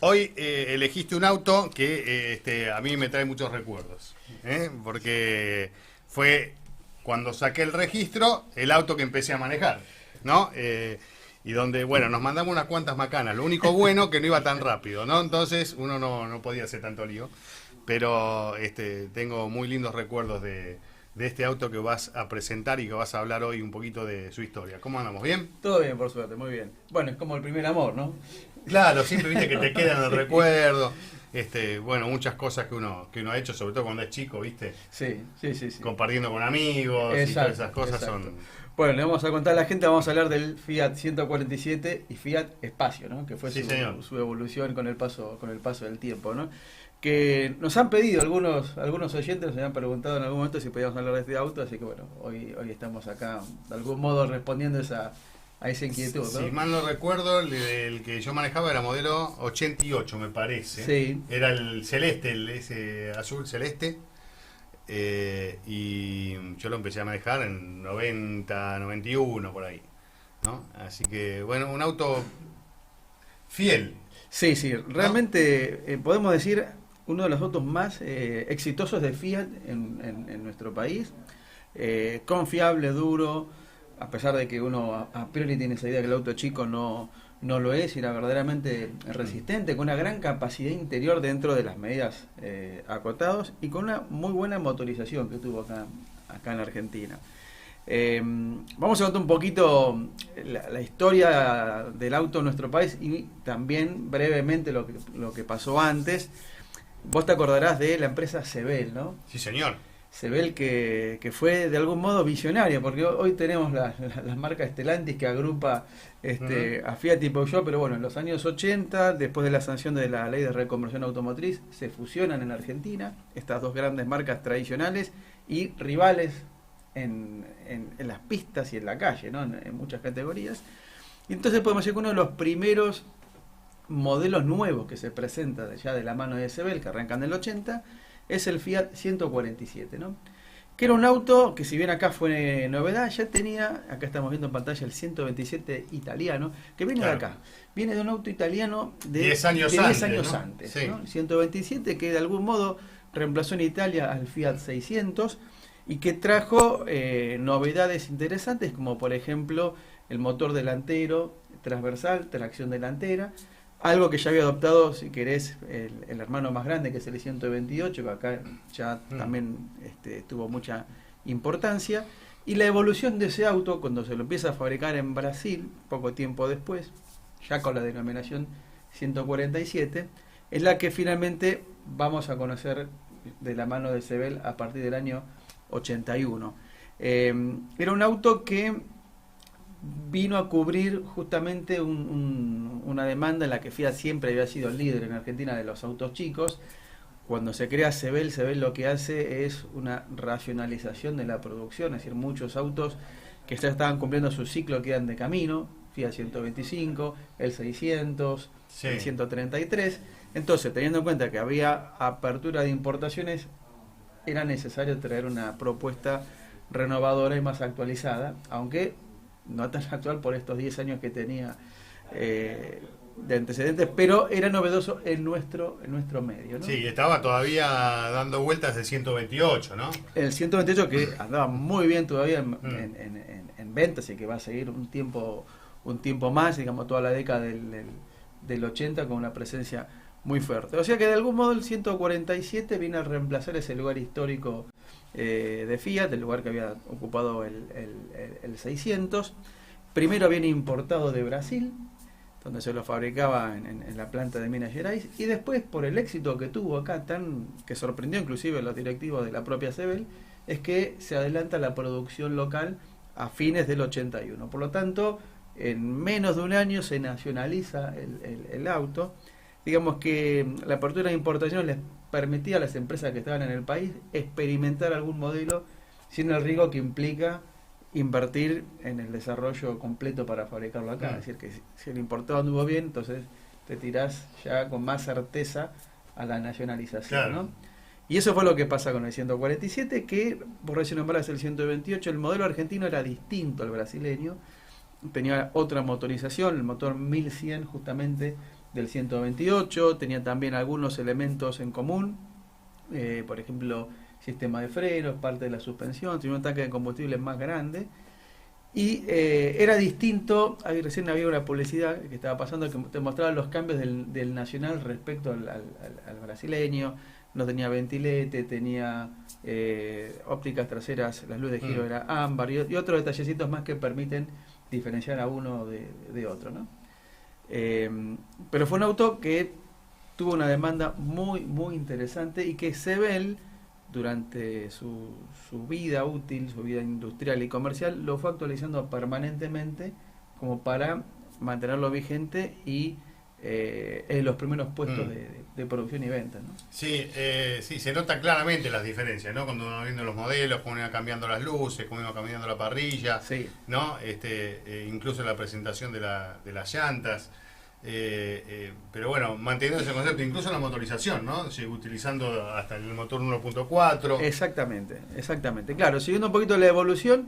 Hoy elegiste un auto que a mí me trae muchos recuerdos, porque fue cuando saqué el registro el auto que empecé a manejar, ¿no? Y donde, bueno, nos mandamos unas cuantas macanas. Lo único bueno que no iba tan rápido, ¿no? Entonces uno no podía hacer tanto lío. Pero tengo muy lindos recuerdos de este auto que vas a presentar y que vas a hablar hoy un poquito de su historia. ¿Cómo andamos? ¿Bien? Todo bien, por suerte, muy bien. Bueno, es como el primer amor, ¿no? Claro, siempre viste que te quedan el recuerdo. Bueno, muchas cosas que uno ha hecho, sobre todo cuando es chico, ¿viste? Sí. Compartiendo con amigos y todas esas cosas son... Bueno, le vamos a contar a la gente, vamos a hablar del Fiat 147 y Fiat Espacio, ¿no? Que fue Sí, su evolución con el paso del tiempo, ¿no? Que nos han pedido algunos oyentes, nos habían preguntado en algún momento si podíamos hablar de este auto, así que bueno, hoy estamos acá de algún modo respondiendo a esa inquietud, ¿no? Si mal no recuerdo, el que yo manejaba era modelo 88, me parece. Sí. Era el celeste, ese azul celeste. Y yo lo empecé a manejar en 90, 91, por ahí, ¿no? Así que, bueno, un auto fiel. Sí, realmente podemos decir uno de los autos más exitosos de Fiat en nuestro país. Confiable, duro, a pesar de que uno a priori tiene esa idea que el auto chico no lo es, y era verdaderamente resistente, con una gran capacidad interior dentro de las medidas acotados y con una muy buena motorización que tuvo acá en Argentina. Vamos a contar un poquito la historia del auto en nuestro país y también brevemente lo que pasó antes. Vos te acordarás de la empresa Sebel, ¿no? Sí, señor. Sebel que fue de algún modo visionaria, porque hoy tenemos la marca Stellantis que agrupa a Fiat y Peugeot, pero bueno, en los años 80, después de la sanción de la ley de reconversión automotriz, se fusionan en Argentina estas dos grandes marcas tradicionales y rivales en las pistas y en la calle, ¿no? En muchas categorías. Y entonces podemos decir que uno de los primeros modelos nuevos que se presenta ya de la mano de Sebel, que arrancan del 80, es el Fiat 147, ¿no? Que era un auto que, si bien acá fue novedad, ya tenía, acá estamos viendo en pantalla el 127 italiano, que viene de acá. Viene de un auto italiano de 10 años antes, sí. ¿no? El 127 que de algún modo reemplazó en Italia al Fiat 600 y que trajo novedades interesantes, como por ejemplo el motor delantero transversal, tracción delantera, algo que ya había adoptado, si querés, el hermano más grande, que es el 128, que acá ya también tuvo mucha importancia. Y la evolución de ese auto, cuando se lo empieza a fabricar en Brasil, poco tiempo después, ya con la denominación 147, es la que finalmente vamos a conocer de la mano de Sebel a partir del año 81. Era un auto que vino a cubrir justamente una demanda en la que Fiat siempre había sido el líder en Argentina de los autos chicos. Cuando se crea Sebel lo que hace es una racionalización de la producción, es decir, muchos autos que ya estaban cumpliendo su ciclo quedan de camino, Fiat 125, el 600, sí, el 133. Entonces, teniendo en cuenta que había apertura de importaciones, era necesario traer una propuesta renovadora y más actualizada, aunque no tan actual por estos 10 años que tenía de antecedentes, pero era novedoso en nuestro medio, ¿no? Sí, estaba todavía dando vueltas de 128, ¿no? El 128 que andaba muy bien todavía en ventas y que va a seguir un tiempo más, digamos, toda la década del 80 con una presencia muy fuerte. O sea que de algún modo el 147 viene a reemplazar ese lugar histórico de Fiat, el lugar que había ocupado el 600. Primero viene importado de Brasil, donde se lo fabricaba en la planta de Minas Gerais, y después, por el éxito que tuvo acá, que sorprendió inclusive a los directivos de la propia Sebel, es que se adelanta la producción local a fines del 81. Por lo tanto, en menos de un año se nacionaliza el auto. Digamos que la apertura de importación les permitía a las empresas que estaban en el país experimentar algún modelo sin el riesgo que implica invertir en el desarrollo completo para fabricarlo acá. Es decir, que si el importado anduvo bien, entonces te tirás ya con más certeza a la nacionalización, claro, ¿no? Y eso fue lo que pasa con el 147, que por recién nombrás el 128, el modelo argentino era distinto al brasileño, tenía otra motorización, el motor 1100 justamente del 128, tenía también algunos elementos en común, por ejemplo, sistema de frenos, parte de la suspensión, tenía un tanque de combustible más grande. Y era distinto, recién había una publicidad que estaba pasando que te mostraba los cambios del Nacional respecto al brasileño. No tenía ventilete, tenía ópticas traseras, las luces de giro era ámbar y otros detallecitos más que permiten diferenciar a uno de otro, ¿no? Pero fue un auto que tuvo una demanda muy, muy interesante y que Sebel, durante su vida útil, su vida industrial y comercial, lo fue actualizando permanentemente como para mantenerlo vigente y en los primeros puestos de producción y venta, ¿no? Sí, sí, se nota claramente las diferencias, ¿no? Cuando uno va viendo los modelos, cómo iba cambiando las luces, cómo iba cambiando la parrilla, sí, ¿no? Incluso la presentación de las llantas. Pero bueno, manteniendo ese concepto, incluso la motorización, ¿no? Sigue utilizando hasta el motor 1.4. Exactamente. Claro, siguiendo un poquito la evolución,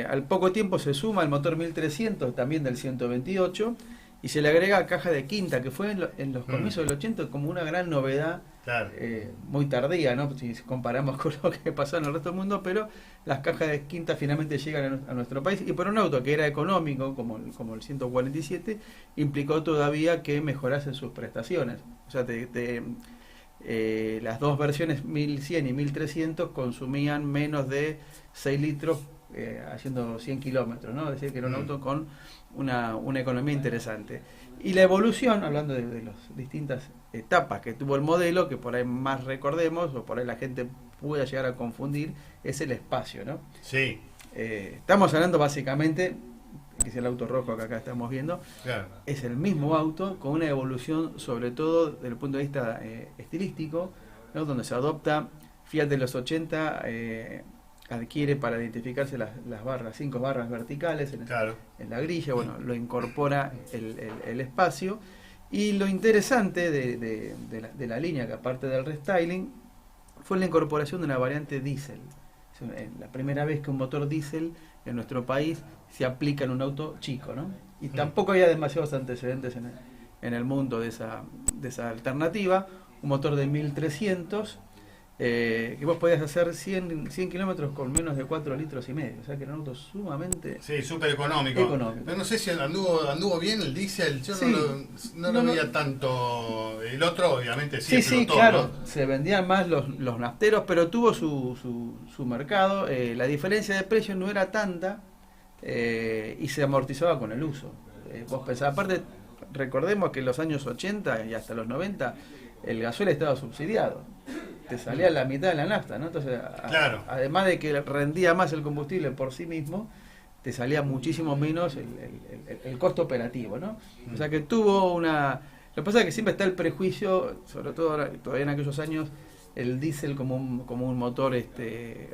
al poco tiempo se suma el motor 1300, también del 128, y se le agrega caja de quinta, que fue en los comienzos del 80 como una gran novedad, claro. Muy tardía, ¿no? Si comparamos con lo que pasó en el resto del mundo, pero las cajas de quinta finalmente llegan a nuestro país, y por un auto que era económico, como el 147, implicó todavía que mejorasen sus prestaciones. O sea, las dos versiones 1100 y 1300 consumían menos de 6 litros haciendo 100 kilómetros, ¿no? Es decir, que era un auto con una economía interesante. Y la evolución, hablando de las distintas etapas que tuvo el modelo, que por ahí más recordemos, o por ahí la gente pueda llegar a confundir, es el espacio, ¿no? Sí. Estamos hablando básicamente, que es el auto rojo que acá estamos viendo, claro. Es el mismo auto con una evolución, sobre todo desde el punto de vista estilístico, ¿no? Donde se adopta Fiat de los 80, adquiere para identificarse las 5 barras verticales en la grilla, bueno, lo incorpora el espacio. Y lo interesante de la línea, que aparte del restyling, fue la incorporación de una variante diésel. La primera vez que un motor diésel en nuestro país se aplica en un auto chico, ¿no? Y tampoco había demasiados antecedentes en el mundo de esa alternativa. Un motor de 1300, que vos podías hacer 100 kilómetros con menos de 4 litros y medio. O sea que era un auto sumamente... Sí, súper económico. Pero no sé si anduvo bien el diésel. Yo sí, no lo veía tanto. El otro, obviamente, sí explotó, claro. ¿no? Se vendían más los nafteros, pero tuvo su mercado. La diferencia de precio no era tanta y se amortizaba con el uso. Vos pensás, aparte, recordemos que en los años 80 y hasta los 90 el gasoil estaba subsidiado. Te salía la mitad de la nafta, ¿no? Entonces, claro. Además de que rendía más el combustible por sí mismo, te salía muchísimo menos el costo operativo, ¿no? O sea que tuvo una... Lo que pasa es que siempre está el prejuicio, sobre todo todavía en aquellos años, el diésel como un motor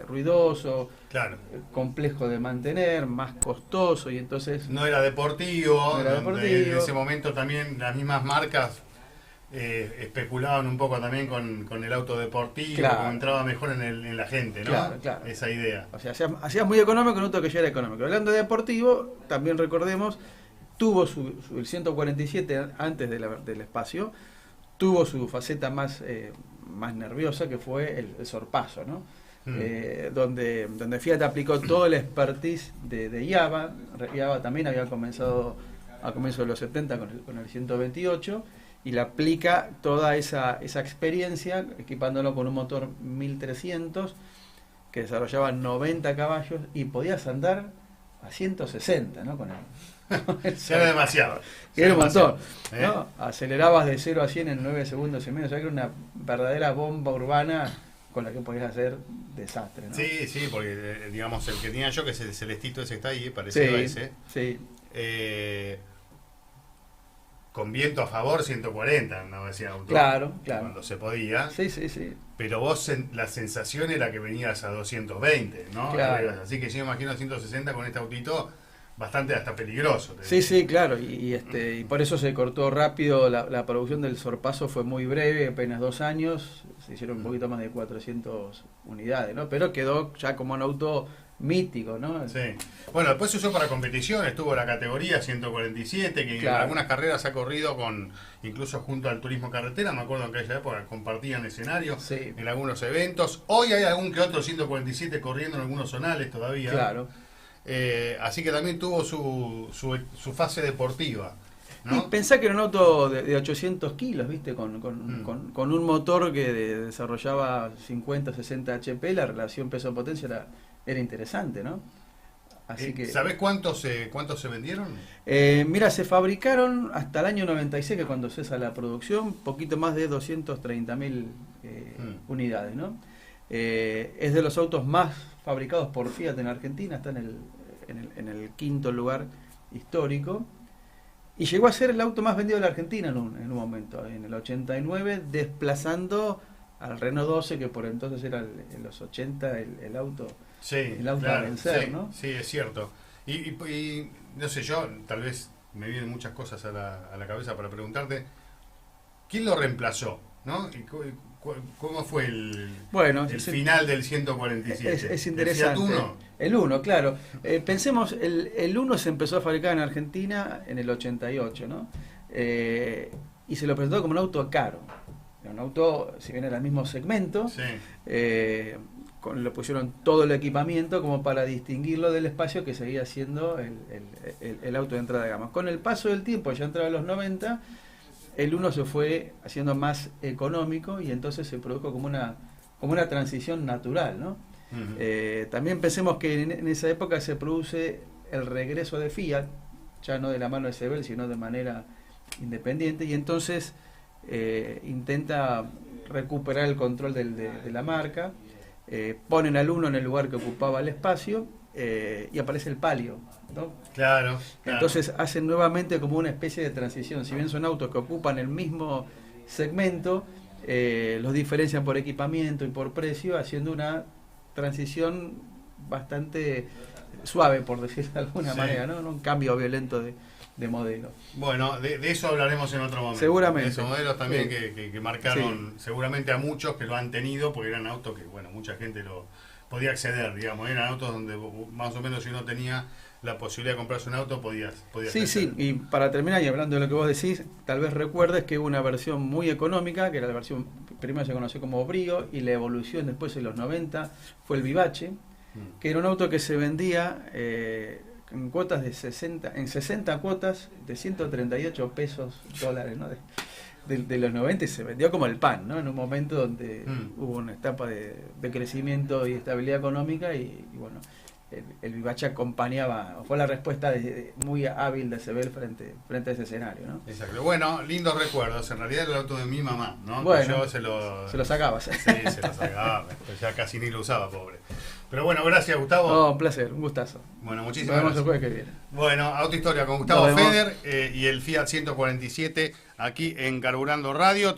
ruidoso, claro, complejo de mantener, más costoso, y entonces... No era deportivo. En ese momento también las mismas marcas especulaban un poco también con el auto deportivo, claro, entraba mejor en la gente, ¿no? Claro. Esa idea. O sea, hacías muy económico un auto que ya era económico. Hablando de deportivo, también recordemos, tuvo el 147 antes del espacio, tuvo su faceta más nerviosa, que fue el sorpaso, ¿no? Donde Fiat aplicó todo el expertise de Java. Java también había comenzado a comienzos de los 70 con el 128, y le aplica toda esa experiencia equipándolo con un motor 1300 que desarrollaba 90 caballos y podías andar a 160, ¿no? Con él. Era demasiado. Era un montón, ¿no? Acelerabas de 0 a 100 en 9 segundos y medio. O sea que era una verdadera bomba urbana con la que podías hacer desastre, ¿no? Sí, porque digamos el que tenía yo, que es el celestito ese que está ahí, parecido a ese. Sí. Con viento a favor 140, no decía auto. Claro. Cuando se podía. Sí. Pero vos la sensación era que venías a 220, ¿no? Claro. Así que yo me imagino 160 con este autito bastante hasta peligroso. Sí, claro. Y por eso se cortó rápido. La producción del sorpaso fue muy breve, apenas 2 años. Se hicieron un poquito más de 400 unidades, ¿no? Pero quedó ya como un auto mítico, ¿no? Sí. Bueno, después se usó para competición, estuvo la categoría 147, que Claro. en algunas carreras ha corrido incluso junto al turismo carretera, me acuerdo en aquella época compartían escenario Sí. en algunos eventos. Hoy hay algún que otro 147 corriendo en algunos zonales todavía. Claro. Así que también tuvo su fase deportiva, Y ¿no? pensá que era un auto de 800 kilos, ¿viste? Con un motor que desarrollaba 50, 60 HP, la relación peso-potencia era interesante, ¿no? Así que... ¿Sabés cuántos se vendieron? Mira, se fabricaron hasta el año 96, que cuando cesa la producción, poquito más de 230.000 unidades, ¿no? Es de los autos más fabricados por Fiat en Argentina, está en el quinto lugar histórico. Y llegó a ser el auto más vendido de la Argentina en un momento, en el 89, desplazando al Renault 12, que por entonces era en los 80 el auto, Sí, el auto a vencer, sí, ¿no? sí, es cierto. Y no sé, yo tal vez me vienen muchas cosas a la cabeza para preguntarte, ¿quién lo reemplazó? ¿No? ¿Cómo fue el final del 147? Es interesante. ¿El Fiat Uno? El 1, claro. Pensemos, el 1 se empezó a fabricar en Argentina en el 88, ¿no? Y se lo presentó como un auto caro. Era un auto, si bien era el mismo segmento, Sí. le pusieron todo el equipamiento como para distinguirlo del espacio que seguía siendo el auto de entrada de gama. Con el paso del tiempo, ya entraba a los 90, el 1 se fue haciendo más económico y entonces se produjo como una transición natural, ¿no? Uh-huh. También pensemos que en esa época se produce el regreso de Fiat, ya no de la mano de Sebel, sino de manera independiente, y entonces intenta recuperar el control de la marca, ponen al 1 en el lugar que ocupaba el espacio y aparece el Palio, ¿no? Claro. Entonces hacen nuevamente como una especie de transición. Si bien son autos que ocupan el mismo segmento, los diferencian por equipamiento y por precio, haciendo una transición bastante suave, por decirlo de alguna manera, ¿no? Un cambio violento de modelo. Bueno, de eso hablaremos en otro momento. Seguramente. De esos modelos también Sí. que marcaron seguramente a muchos que lo han tenido, porque eran autos que, bueno, mucha gente lo podía acceder, digamos. Eran autos donde más o menos si uno tenía la posibilidad de comprarse un auto, podías Sí, acceder. sí, y para terminar, y hablando de lo que vos decís, tal vez recuerdes que hubo una versión muy económica, que era la versión primero se conoció como Brio, y la evolución después en los 90 fue el Vivace, que era un auto que se vendía en cuotas de 60 cuotas de 138 pesos dólares, ¿no? De los 90, y se vendió como el pan, ¿no? En un momento donde hubo una etapa de crecimiento y estabilidad económica y bueno, el Vivace acompañaba, fue la respuesta muy hábil de Sebel frente a ese escenario, ¿no? Exacto. Bueno, lindos recuerdos. En realidad era el auto de mi mamá, ¿no? Bueno, yo se lo sacabas. Sí, se lo sacaba. Pues ya casi ni lo usaba, pobre. Pero bueno, gracias, Gustavo. No, un placer, un gustazo. Bueno, Nos muchísimas vemos el gracias. jueves que viene. Bueno, Autohistoria con Gustavo Nos vemos. Feder y el Fiat 147 aquí en Carburando Radio.